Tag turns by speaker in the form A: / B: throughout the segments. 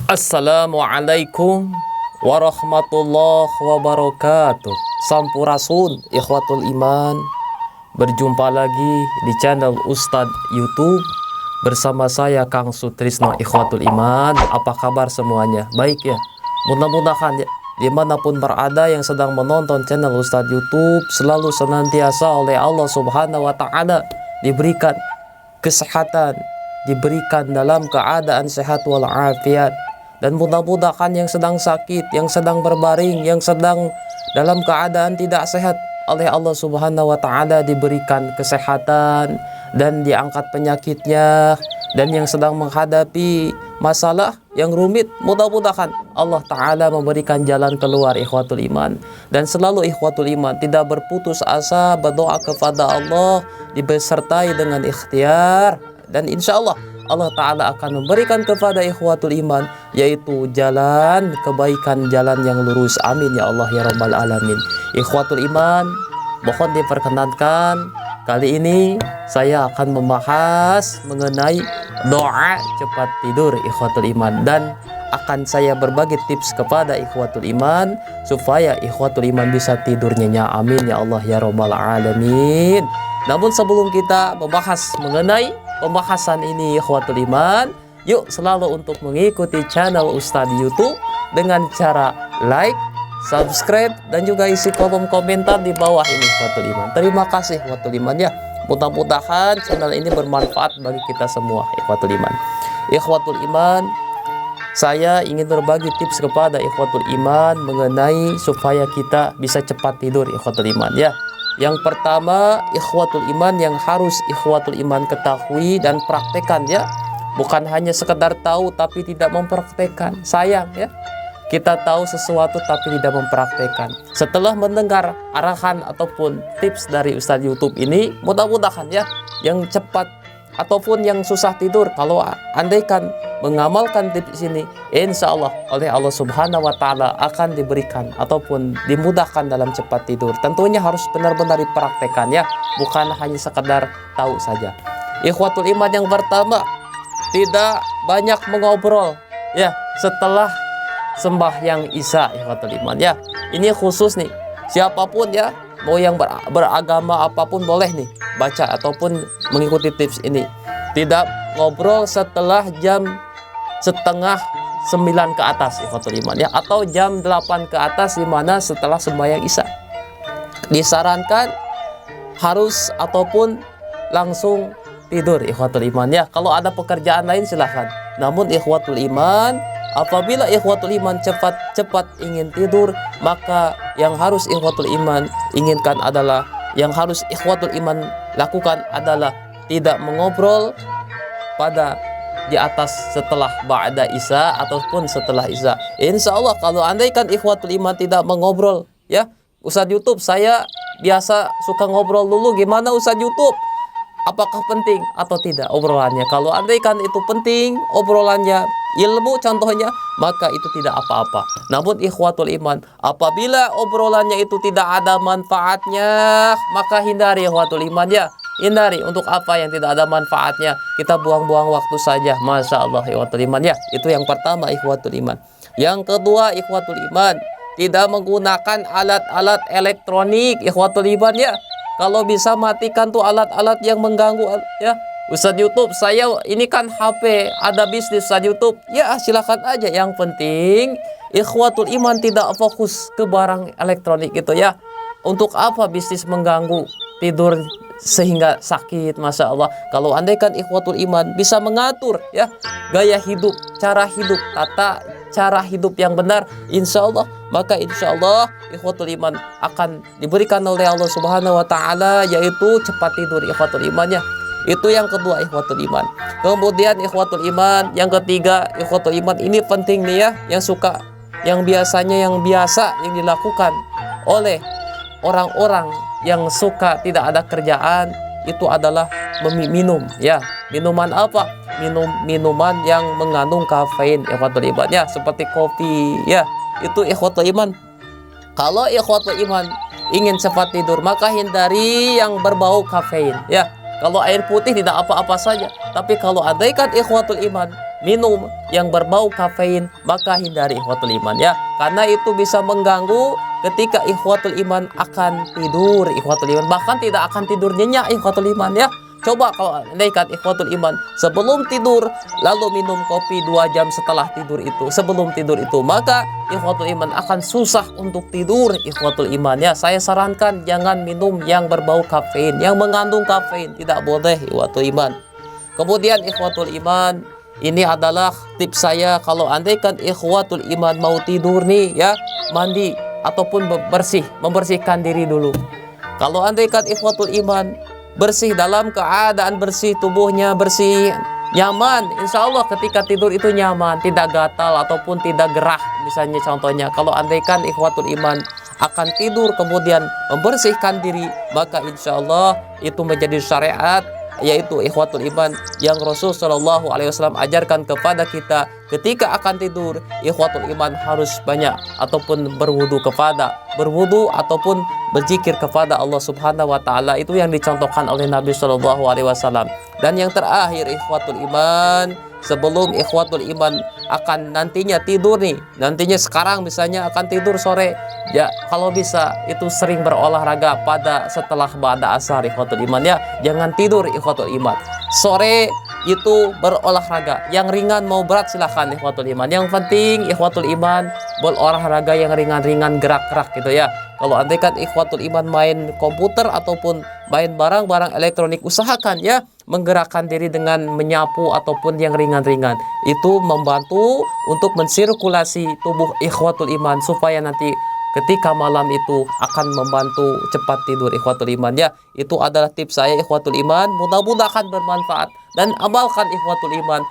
A: Assalamualaikum warahmatullahi wabarakatuh. Sampurasun ikhwatul iman. Berjumpa lagi di channel Ustadz YouTube bersama saya Kang Sutrisno ikhwatul iman. Apa kabar semuanya? Baik ya. Mudah-mudahan ya, dimanapun berada yang sedang menonton channel Ustadz YouTube selalu senantiasa oleh Allah Subhanahu wa Ta'ala diberikan kesehatan, diberikan dalam keadaan sehat walafiat. Dan mudah-mudahan yang sedang sakit, yang sedang berbaring, yang sedang dalam keadaan tidak sehat, oleh Allah Subhanahu wa Ta'ala diberikan kesehatan dan diangkat penyakitnya. Dan yang sedang menghadapi masalah yang rumit, mudah-mudahan Allah Ta'ala memberikan jalan keluar ikhwatul iman. Dan selalu ikhwatul iman tidak berputus asa, berdoa kepada Allah disertai dengan ikhtiar. Dan insya Allah Allah Ta'ala akan memberikan kepada ikhwatul iman yaitu jalan kebaikan, jalan yang lurus. Amin ya Allah ya Rabbal Alamin. Ikhwatul iman, mohon diperkenankan kali ini saya akan membahas mengenai doa cepat tidur ikhwatul iman. Dan akan saya berbagi tips kepada ikhwatul iman supaya ikhwatul iman bisa tidur nyenyak. Amin ya Allah ya Rabbal Alamin. Namun sebelum kita membahas mengenai pembahasan ini ikhwatul iman, yuk selalu untuk mengikuti channel Ustadz YouTube dengan cara like, subscribe, dan juga isi kolom komentar di bawah ini ikhwatul iman. Terima kasih ikhwatul iman ya. Mudah-mudahan channel ini bermanfaat bagi kita semua ikhwatul iman. Ikhwatul iman, saya ingin berbagi tips kepada ikhwatul iman mengenai supaya kita bisa cepat tidur ikhwatul iman ya. Yang pertama ikhwatul iman yang harus ikhwatul iman ketahui dan praktekkan ya. Bukan hanya sekedar tahu tapi tidak mempraktekkan. Sayang ya, kita tahu sesuatu tapi tidak mempraktekkan. Setelah mendengar arahan ataupun tips dari Ustadz YouTube ini, mudah-mudahan ya yang cepat ataupun yang susah tidur, kalau andaikan mengamalkan tips ini, insya Allah oleh Allah Subhanahu wa Ta'ala akan diberikan ataupun dimudahkan dalam cepat tidur. Tentunya harus benar-benar dipraktekkan ya, bukan hanya sekedar tahu saja. Ikhwatul iman yang pertama, tidak banyak mengobrol ya setelah sembahyang Isya ikhwatul iman ya. Ini khusus nih, siapapun ya, mau yang beragama apapun boleh nih baca ataupun mengikuti tips ini. Tidak ngobrol setelah jam setengah 9 ke atas ikhwatul iman ya, atau jam 8 ke atas, dimana setelah sembahyang Isya. Disarankan harus ataupun langsung tidur ikhwatul iman ya. Kalau ada pekerjaan lain silahkan. Namun ikhwatul iman, apabila ikhwatul iman cepat ingin tidur, maka yang harus ikhwatul iman inginkan adalah, yang harus ikhwatul iman lakukan adalah tidak mengobrol pada di atas setelah ba'da Isya ataupun setelah Isya. Insya Allah kalau andaikan ikhwatul iman tidak mengobrol ya, Ustadz YouTube saya biasa suka ngobrol dulu. Gimana Ustadz YouTube? Apakah penting atau tidak obrolannya? Kalau andaikan itu penting obrolannya, ilmu contohnya, maka itu tidak apa-apa. Namun ikhwatul iman, apabila obrolannya itu tidak ada manfaatnya, maka hindari ikhwatul iman ya. Hindari. Untuk apa yang tidak ada manfaatnya? Kita buang-buang waktu saja. Masya Allah ikhwatul iman ya. Itu yang pertama ikhwatul iman. Yang kedua ikhwatul iman, tidak menggunakan alat-alat elektronik ikhwatul iman ya. Kalau bisa matikan tuh alat-alat yang mengganggu ya. Ustadz YouTube, saya ini kan HP, ada bisnis Ustadz YouTube. Ya silakan aja. Yang penting ikhwatul iman tidak fokus ke barang elektronik gitu ya. Untuk apa bisnis mengganggu tidur sehingga sakit? Masya Allah. Kalau andaikan ikhwatul iman bisa mengatur ya gaya hidup, cara hidup, cara hidup yang benar, insya Allah, maka insya Allah ikhwatul iman akan diberikan oleh Allah Subhanahu wa Ta'ala yaitu cepat tidur ikhwatul iman ya. Itu yang kedua ikhwatul iman. Kemudian ikhwatul iman yang ketiga ikhwatul iman, ini penting nih ya, yang biasa yang dilakukan oleh orang-orang yang suka tidak ada kerjaan, itu adalah minum ya. Minuman apa? Minuman yang mengandung kafein ikhwatul iman ya, seperti kopi ya. Itu ikhwatul iman. Kalau ikhwatul iman ingin cepat tidur, maka hindari yang berbau kafein ya. Kalau air putih tidak apa-apa saja. Tapi kalau andaikan ikhwatul iman minum yang berbau kafein, maka hindari ikhwatul iman ya. Karena itu bisa mengganggu ketika ikhwatul iman akan tidur ikhwatul iman. Bahkan tidak akan tidur nyenyak ikhwatul iman ya. Coba kalau andaikan ikhwatul iman sebelum tidur lalu minum kopi 2 jam setelah tidur itu, sebelum tidur itu, maka ikhwatul iman akan susah untuk tidur ikhwatul iman ya. Saya sarankan jangan minum yang berbau kafein, yang mengandung kafein, tidak boleh ikhwatul iman. Kemudian ikhwatul iman, ini adalah tips saya kalau andaikan ikhwatul iman mau tidur nih ya, mandi ataupun membersihkan diri dulu. Kalau andaikan ikhwatul iman bersih, dalam keadaan bersih, tubuhnya bersih, nyaman, insya Allah ketika tidur itu nyaman, tidak gatal ataupun tidak gerah. Misalnya contohnya, kalau andaikan ikhwatul iman akan tidur kemudian membersihkan diri, maka insya Allah itu menjadi syariat, yaitu ikhwatul iman yang Rasul Shallallahu Alaihi Wasallam ajarkan kepada kita. Ketika akan tidur, ikhwatul iman harus banyak ataupun berwudu ataupun berzikir kepada Allah Subhanahu Wa Taala. Itu yang dicontohkan oleh Nabi Shallallahu Alaihi Wasallam. Dan yang terakhir ikhwatul iman, sebelum ikhwatul iman akan nantinya tidur nih, nantinya sekarang misalnya akan tidur sore ya, kalau bisa itu sering berolahraga pada setelah ba'da asar ikhwatul iman ya. Jangan tidur ikhwatul iman, sore itu berolahraga yang ringan, mau berat silahkan ikhwatul iman. Yang penting ikhwatul iman berolahraga yang ringan-ringan, gerak-gerak gitu ya. Kalau andaikan ikhwatul iman main komputer ataupun main barang-barang elektronik, usahakan ya menggerakkan diri dengan menyapu ataupun yang ringan-ringan. Itu membantu untuk mensirkulasi tubuh ikhwatul iman supaya nanti ketika malam itu akan membantu cepat tidur ikhwatul iman ya. Itu adalah tips saya ikhwatul iman, mudah-mudahan bermanfaat dan amalkan ikhwatul iman.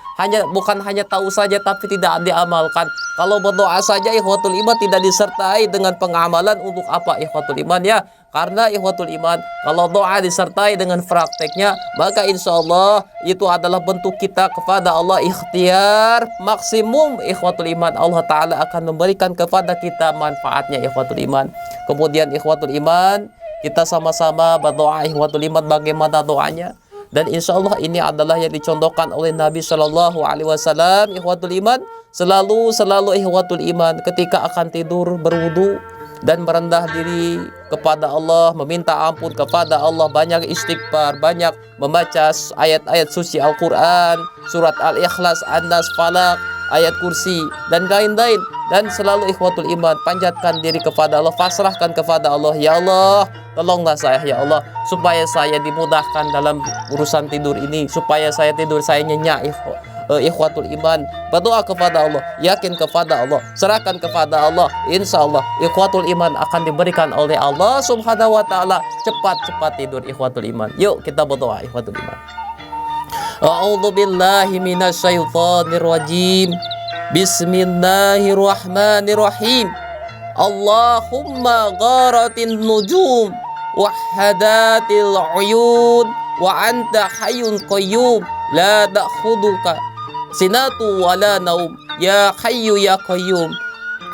A: Bukan hanya tahu saja tapi tidak diamalkan. Kalau berdoa saja ikhwatul iman tidak disertai dengan pengamalan, untuk apa ikhwatul iman ya? Karena ikhwatul iman kalau doa disertai dengan prakteknya, maka insya Allah itu adalah bentuk kita kepada Allah, ikhtiar maksimum ikhwatul iman. Allah Ta'ala akan memberikan kepada kita manfaatnya ikhwatul iman. Kemudian ikhwatul iman, kita sama-sama berdoa ikhwatul iman. Bagaimana doanya? Dan insya Allah ini adalah yang dicontohkan oleh Nabi Shallallahu Alaihi Wasallam ikhwatul iman. Selalu ikhwatul iman ketika akan tidur berwudu dan merendah diri kepada Allah, meminta ampun kepada Allah, banyak istighfar, banyak membaca ayat-ayat suci Al-Quran, surat Al-Ikhlas, An-Nas, Falaq, ayat kursi dan lain-lain. Dan selalu ikhwatul iman panjatkan diri kepada Allah, pasrahkan kepada Allah. Ya Allah, tolonglah saya ya Allah, supaya saya dimudahkan dalam urusan tidur ini, supaya saya tidur saya nyenyak ikhwatul iman. Berdoa kepada Allah, yakin kepada Allah, serahkan kepada Allah. Insya Allah ikhwatul iman akan diberikan oleh Allah Subhanahu Wa Taala cepat-cepat tidur ikhwatul iman. Yuk kita berdoa ikhwatul iman. A'udzu billahi minasyaitonir rajim. Bismillahirrahmanirrahim. Allahumma gharatin nujum wahadatil uyun wa anta hayyun qayyum la ta'khuduka sinatu wala naum ya hayyu ya qayyum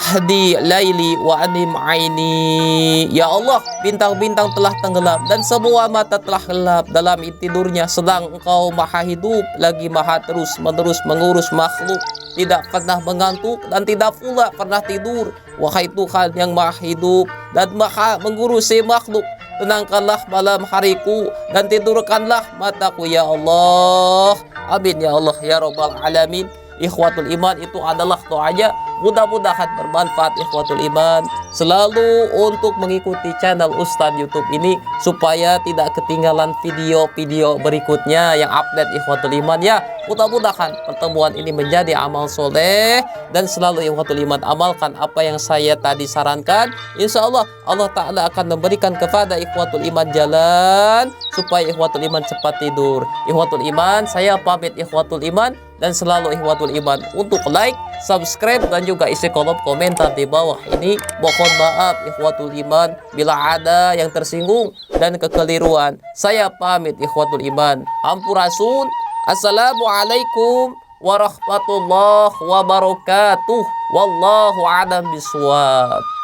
A: hadi laili wa anim aini. Ya Allah, bintang-bintang telah tenggelam dan semua mata telah gelap dalam tidurnya, sedang Engkau maha hidup lagi maha terus-menerus mengurus makhluk, tidak pernah mengantuk dan tidak pula pernah tidur. Wahai Tuhan yang maha hidup dan maha mengurusi makhluk, tenangkanlah malam hariku dan tidurkanlah mataku ya Allah. Amin ya Allah ya Rabbal Alamin. Ikhwatul iman, itu adalah doanya. Mudah-mudahan bermanfaat ikhwatul iman. Selalu untuk mengikuti channel Ustadz YouTube ini supaya tidak ketinggalan video-video berikutnya yang update ikhwatul iman ya. Mudah-mudahan pertemuan ini menjadi amal soleh dan selalu ikhwatul iman amalkan apa yang saya tadi sarankan. Insya Allah Allah Ta'ala akan memberikan kepada ikhwatul iman jalan supaya ikhwatul iman cepat tidur. Ikhwatul iman, saya pamit ikhwatul iman. Dan selalu ikhwatul iman untuk like, subscribe dan juga isi kolom komentar di bawah ini. Mohon maaf ikhwatul iman bila ada yang tersinggung dan kekeliruan. Saya pamit ikhwatul iman. Ampurasun. Assalamualaikum warahmatullahi wabarakatuh. Wallahu a'lam bishawab.